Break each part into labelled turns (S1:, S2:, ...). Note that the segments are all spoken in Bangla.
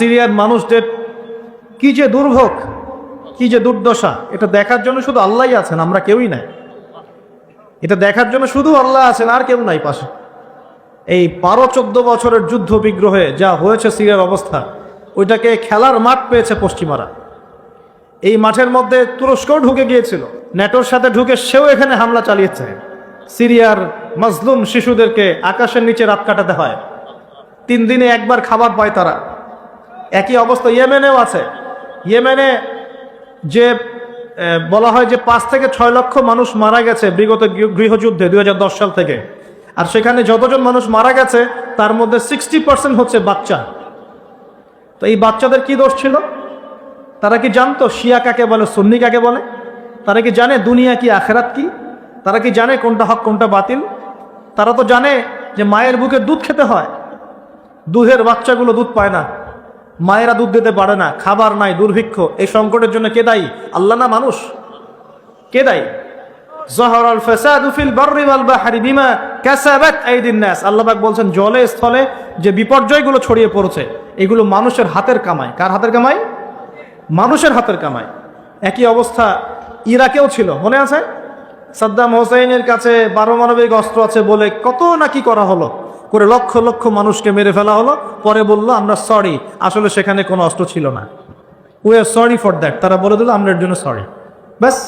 S1: সিরিয়ার মানুষদের কি যে দুর্ভোগ, কি যে দুর্দশা, এটা দেখার জন্য শুধু আল্লাহই আছেন, আমরা কেউই নাই। এটা দেখার জন্য শুধু আল্লাহ আছেন, আর কেউ নাই পাশে। এই 12-14 বছরের যুদ্ধ বিগ্রহে যা হয়েছে সিরিয়ার অবস্থা, ওইটাকে খেলার মাঠ পেয়েছে পশ্চিমারা। এই মাঠের মধ্যে তুরস্কও ঢুকে গিয়েছিল, ন্যাটোর সাথে ঢুকে সেও এখানে হামলা চালিয়েছে। সিরিয়ার মাজলুম শিশুদেরকে আকাশের নিচে রাত কাটাতে হয়, 3 দিনে একবার খাবার পায় তারা। একই অবস্থা ইয়েমেনেও আছে। ইয়েমেনে যে বলা হয় যে 5 থেকে 6 লক্ষ মানুষ মারা গেছে বিগত গৃহযুদ্ধে 2010 সাল থেকে, আর সেখানে যতজন মানুষ মারা গেছে তার মধ্যে 60% হচ্ছে বাচ্চা। তো এই বাচ্চাদের কি দোষ ছিল? তারা কি জানতো শিয়া কাকে বলে, সুন্নি কাকে বলে? তারা কি জানে দুনিয়া কি, আখেরাত কি? তারা কি জানে কোনটা হক কোনটা বাতিল? তারা তো জানে যে মায়ের বুকে দুধ খেতে হয়, দুধের বাচ্চাগুলো দুধ পায় না, মায়েরা দুধ দিতে পারে না, খাবার নাই, দুর্ভিক্ষ। এই সংকটের জন্য কে দায়ী? আল্লাহ না মানুষ? কে দায়ী? যাহারাল ফাসাদু ফিল বাররি ওয়াল বাহরি বিমা কাসাবাত আইদিন নাস। আল্লাহ পাক বলছেন জলে স্থলে যে বিপর্যয়গুলো ছড়িয়ে পড়েছে এগুলো মানুষের হাতের কামাই। কার হাতের কামাই? মানুষের হাতের কামাই। একই অবস্থা ইরাকেও ছিল, মনে আছে? সাদ্দাম হোসেনের কাছে পারমাণবিক অস্ত্র আছে বলে কত নাকি করা হলো, করে লক্ষ লক্ষ মানুষকে মেরে ফেলা হলো। পরে বললো আমরা সরি, আসলে সেখানে কোনো অস্ত্র ছিল না। We are sorry for that. তারা বলে দিল আমরা এর জন্য সরি। ব্যাস,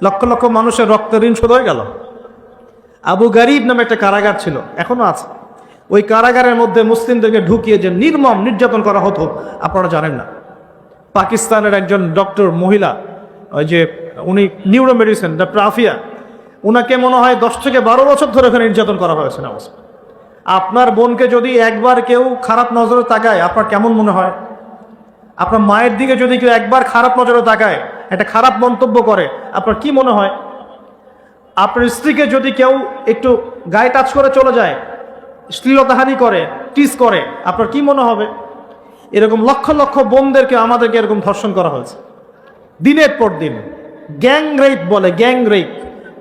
S1: লক্ষ লক্ষ মানুষের রক্তের ঋণ শোধ হয়ে গেল। আবু গারিব নামে একটা কারাগার ছিল, এখনো আছে। ওই কারাগারের মধ্যে মুসলিমদেরকে ঢুকিয়ে যে নির্মম নির্যাতন করা হতো আপনারা জানেন না। পাকিস্তানের একজন ডক্টর মহিলা, ওই যে উনি নিউরো মেডিসিন ডক্টর আফিয়া, উনাকে মনে হয় 10 থেকে 12 বছর ধরে ওখানে নির্যাতন করা হয়েছে না। আপনার বোনকে যদি একবার কেউ খারাপ নজরে তাকায় আপনার কেমন মনে হয়? আপনার মায়ের দিকে যদি কেউ একবার খারাপ নজরে তাকায়, একটা খারাপ মন্তব্য করে, আপনার কি মনে হয়? আপনার স্ত্রীকে যদি কেউ একটু গায়ে টাচ করে চলে যায়, শ্লীলতাহানি করে, টিস করে, আপনার কি মনে হবে? এরকম লক্ষ লক্ষ বোনদেরকে আমাদেরকে এরকম ধর্ষণ করা হয়েছে দিনের পর দিন। গ্যাং রেপ বলে, গ্যাং রেপ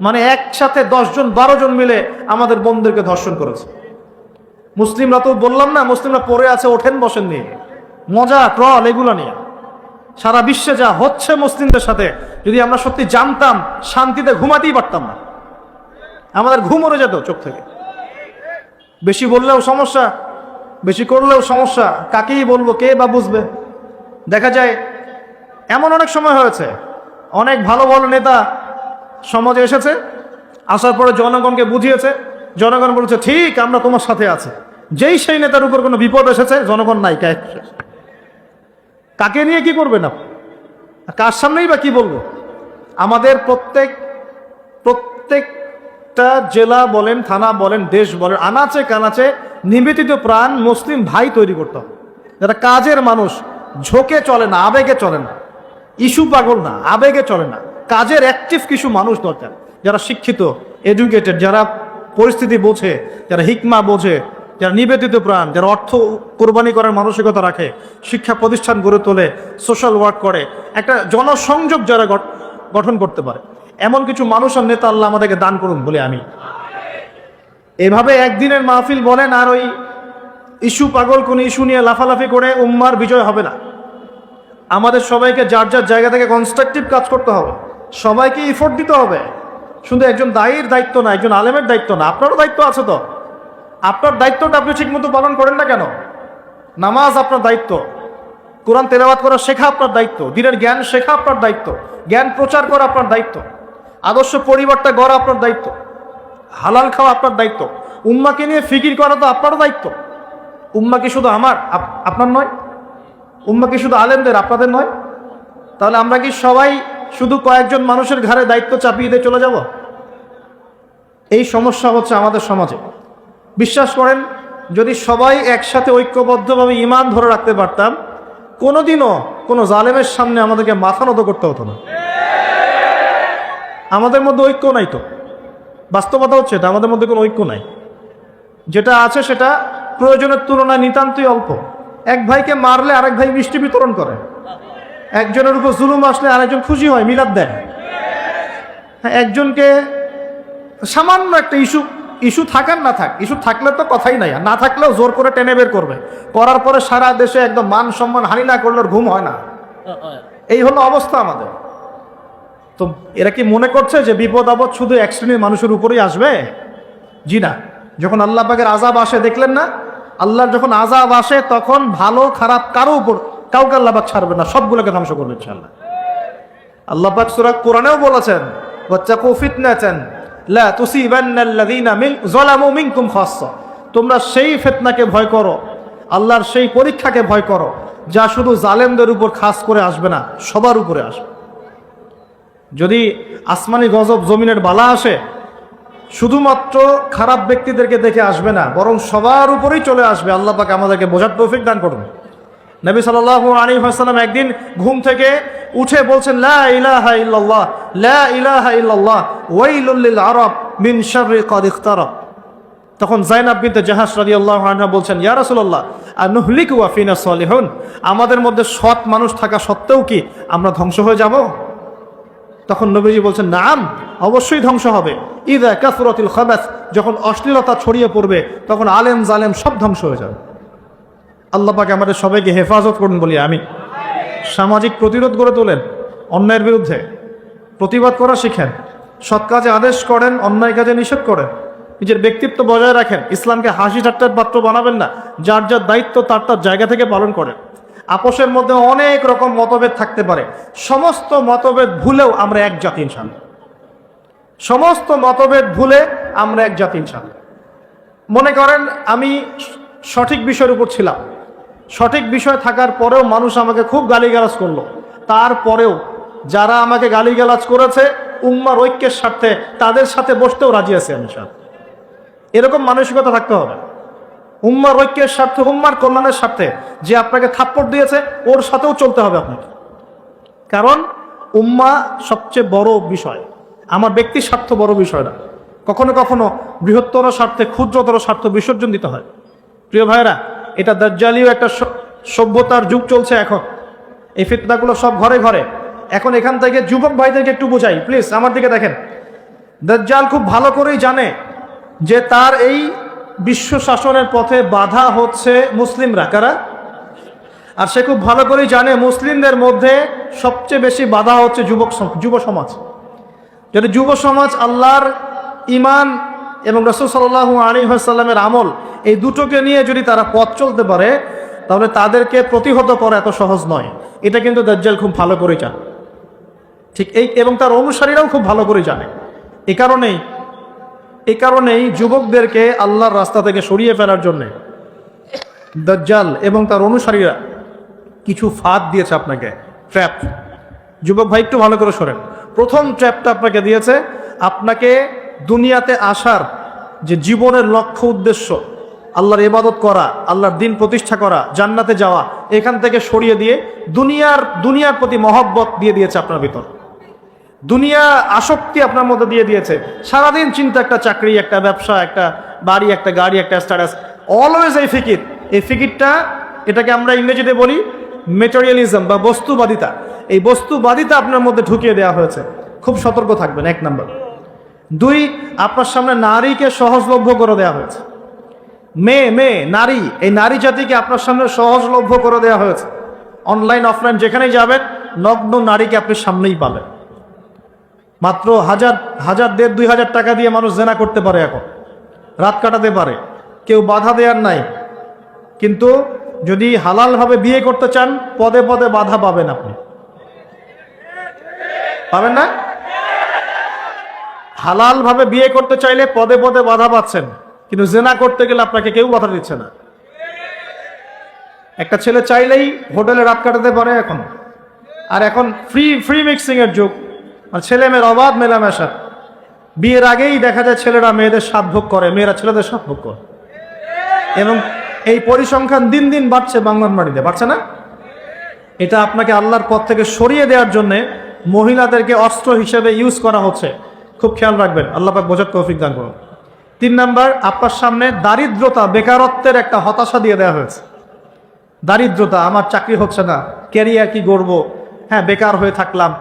S1: মানে একসাথে 10 জন 12 জন মিলে আমাদের বোনদেরকে ধর্ষণ করেছে। মুসলিমরা তো বললাম না, মুসলিমরা পড়ে আছে ওঠেন বসেন নিয়ে, মজা ট্রল এগুলো নিয়ে। সারা বিশ্বে যা হচ্ছে মুসলিমদের সাথে, যদি আমরা সত্যি জানতাম শান্তিতে ঘুমাতেই পারতাম না, আমাদের ঘুম উড়ে যেত চোখ থেকে। বেশি বললেও সমস্যা, বেশি করলেও সমস্যা, কাকেই বলবো, কে বা বুঝবে? দেখা যায় এমন অনেক সময় হয়েছে, অনেক ভালো ভালো নেতা সমাজে এসেছে, আসার পরে জনগণকে বুঝিয়েছে, জনগণ বলেছে ঠিক আমরা তোমার সাথে আছি। যেই সেই নেতার উপর কোনো বিপদ এসেছে, জনগণ নাই। কাকে নিয়ে কি করবে না, কার সামনেই বা কি বলবো? আমাদের প্রত্যেকটা জেলা বলেন, থানা বলেন, দেশ বলেন, আনাচে কানাচে নিবেদিত প্রাণ মুসলিম ভাই তৈরি করতে হবে, যারা কাজের মানুষ, ঝোঁকে চলে না, আবেগে চলে না, ইস্যু পাগল না, আবেগে চলে না, কাজের অ্যাক্টিভ কিছু মানুষ দরকার, যারা শিক্ষিত, এডুকেটেড, যারা পরিস্থিতি বোঝে, যারা হিকমা বোঝে, যারা নিবেদিত প্রাণ, যারা অর্থ কোরবানি করার মানসিকতা রাখে, শিক্ষা প্রতিষ্ঠান গড়ে তোলে, সোশ্যাল ওয়ার্ক করে, একটা জনসংযোগ যারা গঠন করতে পারে, এমন কিছু মানুষ আর নেতা আল্লাহ আমাদেরকে দান করুন বলে আমি। এভাবে একদিনের মাহফিল বলেন আর ওই ইস্যু পাগল কোন ইস্যু নিয়ে লাফালাফি করে উম্মার বিজয় হবে না। আমাদের সবাইকে যার যার জায়গা থেকে কনস্ট্রাকটিভ কাজ করতে হবে, সবাইকে এফোর্ট দিতে হবে। শুধু একজন দায়ীর দায়িত্ব না, একজন আলেমের দায়িত্ব না, আপনারও দায়িত্ব আছে। তো আপনার দায়িত্বটা আপনি ঠিকমতো পালন করেন না কেন? নামাজ আপনার দায়িত্ব, কোরআন তেলাওয়াত করা শেখা আপনার দায়িত্ব, দিনের জ্ঞান শেখা আপনার দায়িত্ব, জ্ঞান প্রচার করা আপনার দায়িত্ব, আদর্শ পরিবারটা গড়া আপনার দায়িত্ব, হালাল খাওয়া আপনার দায়িত্ব, উম্মাকে নিয়ে ফিকির করা তো আপনারও দায়িত্ব। উম্মা কি শুধু আমার, আপনার নয়? উম্মা কি শুধু আলেমদের, আপনাদের নয়? তাহলে আমরা কি সবাই শুধু কয়েকজন মানুষের ঘাড়ে দায়িত্ব চাপিয়ে দিয়ে চলে যাব? এই সমস্যা হচ্ছে আমাদের সমাজে। বিশ্বাস করেন, যদি সবাই একসাথে ঐক্যবদ্ধভাবে ঈমান ধরে রাখতে পারতাম, কোনোদিনও কোনো জালেমের সামনে আমাদেরকে মাথা নত করতে হতো না। আমাদের মধ্যে ঐক্য নাই তো, বাস্তবতা হচ্ছে এটা, আমাদের মধ্যে কোনো ঐক্য নাই। যেটা আছে সেটা প্রয়োজনের তুলনায় নিতান্তই অল্প। এক ভাইকে মারলে আরেক ভাই মিষ্টি বিতরণ করে, একজনের উপর জুলুম আসলে আরেকজন খুশি হয়, মিলাদ দেয়। হ্যাঁ, একজনকে সামান্য একটা ইস্যু থাকার না থাক, ইস্যু থাকলে তো কথাই নাই, আর না থাকলেও জোর করে টেনে বের করবে, করার পরে সারা দেশে একদম মান সম্মান হানি না করলে ওর ঘুম হয় না। এই হলো অবস্থা আমাদের। তো এরা কি মনে করছে যে বিপদ আপদ শুধু এক শ্রেণীর মানুষের উপরেই আসবে? জি না। যখন আল্লাহ পাকের আযাব আসে, দেখলেন না, আল্লাহর যখন আযাব আসে তখন ভালো খারাপ কারো উপর কাউকে আল্লাহ পাক ছাড়বে না, সবগুলোকে ধ্বংস করবে ইনশাআল্লাহ। আল্লাহ পাক সূরা কোরআনেও বলেছেন, ওয়াত্তাকু ফিতনাতান লা তুসিবান্নাল্লাযীনা যালামু মিনকুম খাসসা, তোমরা সেই ফিতনাকে ভয় করো, আল্লাহর সেই পরীক্ষাকে ভয় করো যা শুধু জালেমদের উপর খাস করে আসবে না, সবার উপরে আসবে। যদি আসমানি গজব জমিনের বালা আসে, শুধুমাত্র খারাপ ব্যক্তিদেরকে দেখে আসবে না, বরং সবার উপরেই চলে আসবে। আল্লাহ পাক আমাদেরকে বোঝার তৌফিক দান করুন। নবী সাল্লাল্লাহু আলাইহি ওয়াসাল্লাম একদিন ঘুম থেকে উঠে বলছেন, লা ইলাহা ইল্লাল্লাহ, লা ইলাহা ইল্লাল্লাহ, ওয়াইলুল লিল আরাব মিন শাররি ক্বাদ ইখতারাব। তখন যায়েনাব বিনতে জাহাশ রাদিয়াল্লাহু আনহা বলছেন, ইয়া রাসূলুল্লাহ, আনুহলিকু ওয়া ফিনা সালিহুন, আমাদের মধ্যে সৎ মানুষ থাকা সত্ত্বেও কি আমরা ধ্বংস হয়ে যাব? তখন নবীজি বলছেন, নাম, অবশ্যই ধ্বংস হবে। ইযা কাসরাতিল খাবাস, যখন অশ্লীলতা ছড়িয়ে পড়বে তখন আলেম জালেম সব ধ্বংস হয়ে যাবে। আল্লাহ পাক আমাদের সবাইকে হেফাজত করুন বলি আমি। সামাজিক প্রতিরোধ গড়ে তোলেন, অন্যায়ের বিরুদ্ধে প্রতিবাদ করা শিখেন, সৎ কাজে আদেশ করেন, অন্যায় কাজে নিষেধ করেন, নিজের ব্যক্তিত্ব বজায় রাখেন, ইসলামকে হাসি ঠাট্টার পাত্র বানাবেন না, যার যার দায়িত্ব তার তার জায়গা থেকে পালন করেন। আপোষের মধ্যে অনেক রকম মতভেদ থাকতে পারে, সমস্ত মতভেদ ভুলেও আমরা এক জাতি ইনশাআল্লাহ। সমস্ত মতভেদ ভুলে আমরা এক জাতি ইনশাআল্লাহ। মনে করেন আমি সঠিক বিষয়ের উপর ছিলাম, সঠিক বিষয় থাকার পরেও মানুষ আমাকে খুব গালিগালাজ করলো, তারপরেও যারা আমাকে গালিগালাজ করেছে উম্মার ঐক্যের স্বার্থে তাদের সাথে বসতেও রাজি আছে ইনশাআল্লাহ। এরকম মানসিকতা থাকতে হবে। উম্মার ঐক্যের স্বার্থে, উম্মার কল্যাণের স্বার্থে যে আপনাকে থাপ্পড় দিয়েছে ওর সাথেও চলতে হবে আপনাকে, কারণ উম্মা সবচেয়ে বড় বিষয়, আমার ব্যক্তির স্বার্থ বড় বিষয় না। কখনো কখনো বৃহত্তর স্বার্থে ক্ষুদ্রতর স্বার্থ বিসর্জন দিতে হয়। প্রিয় ভাইরা, এটা দাজ্জালীয় একটা সভ্যতার যুগ চলছে এখন, এই ফিতনাগুলো সব ঘরে ঘরে। এখন এখান থেকে যুবক ভাইদেরকে একটু বোঝাই প্লিজ, আমার দিকে দেখেন। দাজ্জাল খুব ভালো করেই জানে যে তার এই বিশ্ব শাসনের পথে বাধা হচ্ছে মুসলিমরা, কারা? আর সে খুব ভালো করেই জানে মুসলিমদের মধ্যে সবচেয়ে বেশি বাধা হচ্ছে যুব সমাজ। যদি যুব সমাজ আল্লাহর ঈমান এবং রাসূল সাল্লাল্লাহু আলাইহি ওয়াসাল্লামের আমল এই দুটোকে নিয়ে যদি তারা পথ চলতে পারে, তাহলে তাদেরকে প্রতিহত করা এত সহজ নয়। এটা কিন্তু দাজ্জাল খুব ভালো করে জানে, ঠিক এই, এবং তার অনুসারীরাও খুব ভালো করে জানে। এই কারণেই যুবকদেরকে আল্লাহর রাস্তা থেকে সরিয়ে ফেলার জন্যে দাজ্জাল এবং তার অনুসারীরা কিছু ফাঁদ দিয়েছে আপনাকে, ট্র্যাপ। যুবক ভাই একটু ভালো করে শোনেন। প্রথম ট্র্যাপটা আপনাকে দিয়েছে, আপনাকে দুনিয়াতে আসার যে জীবনের লক্ষ্য উদ্দেশ্য, আল্লাহর ইবাদত করা, আল্লাহর দ্বীন প্রতিষ্ঠা করা, জান্নাতে যাওয়া, এখান থেকে সরিয়ে দিয়ে দুনিয়ার প্রতি মহব্বত দিয়ে দিয়েছে আপনার ভিতর। দুনিয়া আসক্তি আপনার মধ্যে দিয়ে দিয়েছে। সারাদিন চিন্তা, একটা চাকরি, একটা ব্যবসা, একটা বাড়ি, একটা গাড়ি, একটা স্ট্যাটাস, অলওয়েজ এই ফিকির। এই ফিকিরটা, এটাকে আমরা ইংরেজিতে বলি মেটেরিয়ালিজম বা বস্তুবাদিতা। এই বস্তুবাদিতা আপনার মধ্যে ঢুকিয়ে দেওয়া হয়েছে। খুব সতর্ক থাকবেন, 1 নম্বর। 2, আপনার সামনে নারীকে সহজলভ্য করে দেওয়া হয়েছে। মেয়ে নারী, এই নারী জাতিকে আপনার সামনে সহজলভ্য করে দেওয়া হয়েছে। অনলাইন অফলাইন যেখানেই যাবেন, নগ্ন নারীকে আপনি সামনেই পাবেন। মাত্র 1000, 1500, 2000 টাকা দিয়ে মানুষ জেনা করতে পারে, এখন রাত কাটাতে পারে, কেউ বাধা দেওয়ার নাই। কিন্তু যদি হালালভাবে বিয়ে করতে চান, পদে পদে বাধা পাবেন। আপনি পাবেন না? হালালভাবে বিয়ে করতে চাইলে পদে পদে বাধা পাচ্ছেন, কিন্তু জেনা করতে গেলে আপনাকে কেউ বাধা দিচ্ছে না। একটা ছেলে চাইলেই হোটেলে রাত কাটাতে পারে এখন। আর এখন ফ্রি মিক্সিং এর যুগ, আর ছেলে মেয়ের অবাধ মেলামেশা। বিয়ের আগেই দেখা যায় ছেলেরা মেয়েদের স্বাদ ভোগ করে, মেয়েরা ছেলেদের স্বাদ ভোগ করে, এবং এই পরিসংখ্যান দিন দিন বাড়ছে বাংলার মাটিতে, বাড়ছে না? এটা আপনাকে আল্লাহর পথ থেকে সরিয়ে দেওয়ার জন্যে মহিলাদেরকে অস্ত্র হিসেবে ইউজ করা হচ্ছে। খুব খেয়াল রাখবেন, আল্লাহ পাক বোঝার তৌফিক দান করুন। 3 নাম্বার, আপনার সামনে দারিদ্রতা, বেকারত্বের একটা হতাশা দিয়ে দেওয়া হয়েছে। দারিদ্রতা, আমার চাকরি হচ্ছে না, ক্যারিয়ার কি গড়ব, হ্যাঁ বেকার হয়ে থাকলাম,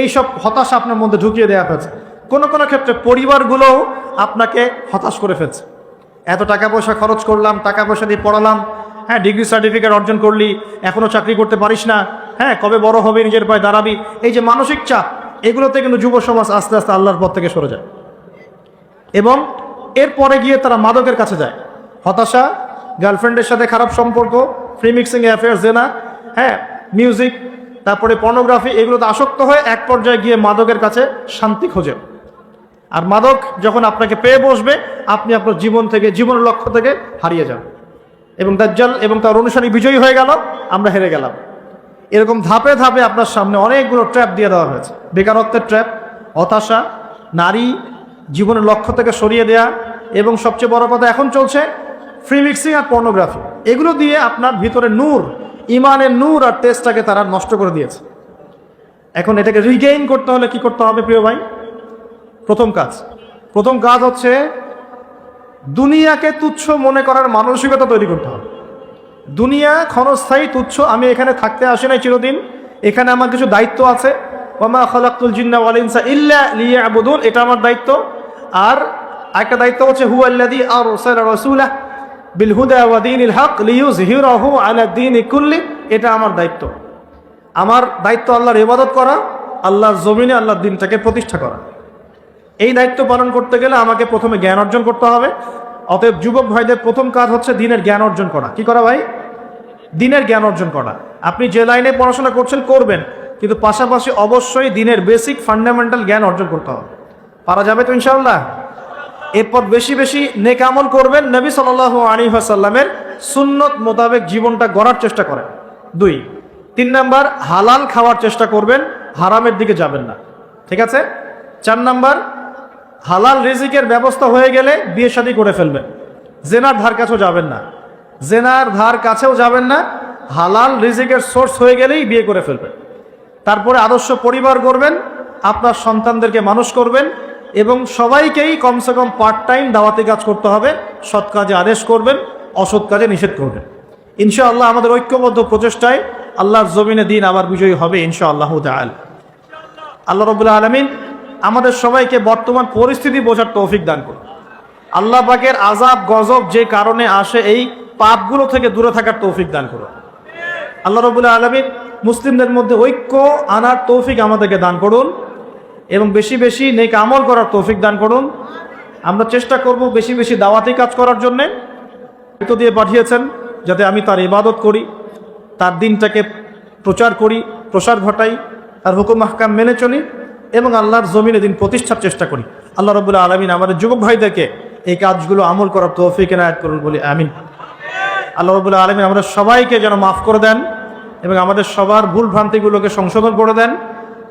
S1: এইসব হতাশা আপনার মধ্যে ঢুকিয়ে দেওয়া হয়েছে। কোনো কোনো ক্ষেত্রে পরিবারগুলোও আপনাকে হতাশ করে ফেলছে। এত টাকা পয়সা খরচ করলাম, টাকা পয়সা দিয়ে পড়ালাম, হ্যাঁ ডিগ্রি সার্টিফিকেট অর্জন করলি, এখনও চাকরি করতে পারিস না, হ্যাঁ কবে বড় হবে নিজের পায়ে দাঁড়াবি, এই যে মানসিক চাপ, এগুলোতে কিন্তু যুব সমাজ আস্তে আস্তে আল্লাহর পথ থেকে সরে যায় এবং এরপরে গিয়ে তারা মাদকের কাছে যায়। হতাশা, গার্লফ্রেন্ডের সাথে খারাপ সম্পর্ক, ফ্রি মিক্সিং অ্যাফেয়ার্স, জেনা, হ্যাঁ মিউজিক, তারপরে পর্নোগ্রাফি, এগুলোতে আসক্ত হয়ে এক পর্যায়ে গিয়ে মাদকের কাছে শান্তি খোঁজে। আর মাদক যখন আপনাকে পেয়ে বসবে, আপনি আপনার জীবন থেকে, জীবনের লক্ষ্য থেকে হারিয়ে যান এবং দাজ্জাল এবং তার অনুসারী বিজয়ী হয়ে গেল, আমরা হেরে গেলাম। এরকম ধাপে ধাপে আপনার সামনে অনেকগুলো ট্র্যাপ দিয়ে দেওয়া হয়েছে। বেকারত্বের ট্র্যাপ, হতাশা, নারী, জীবনের লক্ষ্য থেকে সরিয়ে দেয়া, এবং সবচেয়ে বড় কথা এখন চলছে ফ্রি মিক্সিং আর পর্নোগ্রাফি। এগুলো দিয়ে আপনার ভিতরে নূর, ইমানের নূর আর টেস্টটাকে তারা নষ্ট করে দিয়েছে। এখন এটাকে রিগেইন করতে হলে কি করতে হবে প্রিয় ভাই? প্রথম কাজ হচ্ছে দুনিয়াকে তুচ্ছ মনে করার মানসিকতা তৈরি করতে হবে। দুনিয়া ক্ষণস্থায়ী, তুচ্ছ, আমি এখানে থাকতে আসি নাই চিরদিন, এখানে আমার কিছু দায়িত্ব আছে, ওয়ামা খালাকতুল জিন্না ওয়াল ইনসা ইল্লা লিয়াবুদুন, এটা আমার দায়িত্ব। আর একটা দায়িত্ব হচ্ছে হুয়াল্লাযী আরসালা রাসূলাহু বিল হুদা ওয়া দীনিল হক লিইয়ুযহিরাহু আলা দীনি কুল্লি, এটা আমার দায়িত্ব। আমার দায়িত্ব আল্লাহর ইবাদত করা, আল্লাহর জমিনে আল্লাহর দ্বীনটাকে প্রতিষ্ঠা করা। এই দায়িত্ব পালন করতে গেলে আমাকে প্রথমে জ্ঞান অর্জন করতে হবে। অতএব যুবক ভাইদের প্রথম কাজ হচ্ছে দিনের জ্ঞান অর্জন করা। কি করা ভাই? দিনের জ্ঞান অর্জন করা। আপনি যে লাইনে পড়াশোনা করছেন করবেন, কিন্তু পাশাপাশি অবশ্যই দিনের বেসিক ফান্ডামেন্টাল জ্ঞান অর্জন করতে হবে। পারা যাবে তো ইনশাআল্লাহ? এরপর বেশি বেশি নেক আমল করবেন, নবী সাল্লাল্লাহু আলাইহি ওয়াসাল্লামের সুন্নত মোতাবেক জীবনটা গড়ার চেষ্টা করেন। 2, 3 নাম্বার, হালাল খাওয়ার চেষ্টা করবেন, হারামের দিকে যাবেন না। ঠিক আছে? 4 নাম্বার, হালাল রিজিকের ব্যবস্থা হয়ে গেলে বিয়ে শাদী করে ফেলবেন, জেনার ধার কাছেও যাবেন না, হালাল রিজিকের সোর্স হয়ে গেলেই বিয়ে করে ফেলবেন। তারপরে আদর্শ পরিবার গড়বেন, আপনার সন্তানদেরকে মানুষ করবেন এবং সবাইকেই কমসে কম পার্ট টাইম দাওয়াতি কাজ করতে হবে, সৎ কাজে আদেশ করবেন, অসৎ কাজে নিষেধ করবেন। ইনশাআল্লাহ আমাদের ঐক্যবদ্ধ প্রচেষ্টায় আল্লাহর জমিনে দিন আবার বিজয়ী হবে ইনশাআল্লাহ তাআলা। আল্লাহ রাব্বুল আলামিন আমাদের সবাইকে বর্তমান পরিস্থিতি বোঝার তৌফিক দান করুন। আল্লাহ পাকের আযাব গজব যে কারণে আসে, এই পাপগুলো থেকে দূরে থাকার তৌফিক দান করুন। আল্লাহ রাব্বুল আলামিন মুসলিমদের মধ্যে ঐক্য আনার তৌফিক আমাদেরকে দান করুন এবং বেশি বেশি নেক আমল করার তৌফিক দান করুন। আমরা চেষ্টা করব বেশি বেশি দাওয়াতি কাজ করার জন্যে। দায়িত্ব দিয়ে পাঠিয়েছেন যাতে আমি তার ইবাদত করি, তার দিনটাকে প্রচার করি, প্রসার ঘটাই, তার হুকুম আহকাম মেনে চলি এবং আল্লাহর জমিনে দিন প্রতিষ্ঠার চেষ্টা করি। আল্লাহ রাব্বুল আলামিন আমাদের যুবক ভাইদেরকে এই কাজগুলো আমল করার তৌফিক এনায়েত করুন বলি আমিন। আল্লাহ রাব্বুল আলামিন আমাদের সবাইকে যেন মাফ করে দেন এবং আমাদের সবার ভুল ভ্রান্তিগুলোকে সংশোধন করে দেন।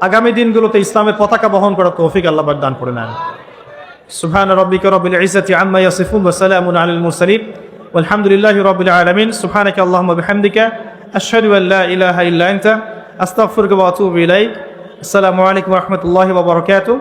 S1: আগামী দিনগুলোতে ইসলামের পতাকা বহন করার তৌফিক আল্লাহ পাক দান করে নেন। সুবহানা রাব্বিকা রাব্বিল ইজ্জাতি আম্মা ইয়াসিফুন ওয়া সালামুন আলাল মুরসালিন ওয়ালহামদুলিল্লাহি রাব্বিল আলামিন। সুবহানাকা আল্লাহুম্মা বিহামদিকা আশহাদু আল লা ইলাহা ইল্লা আনতা আস্তাগফিরুকা ওয়া আতুবু ইলাইক। আসসালামু আলাইকুম ওয়া রাহমাতুল্লাহি ওয়া বারাকাতুহু।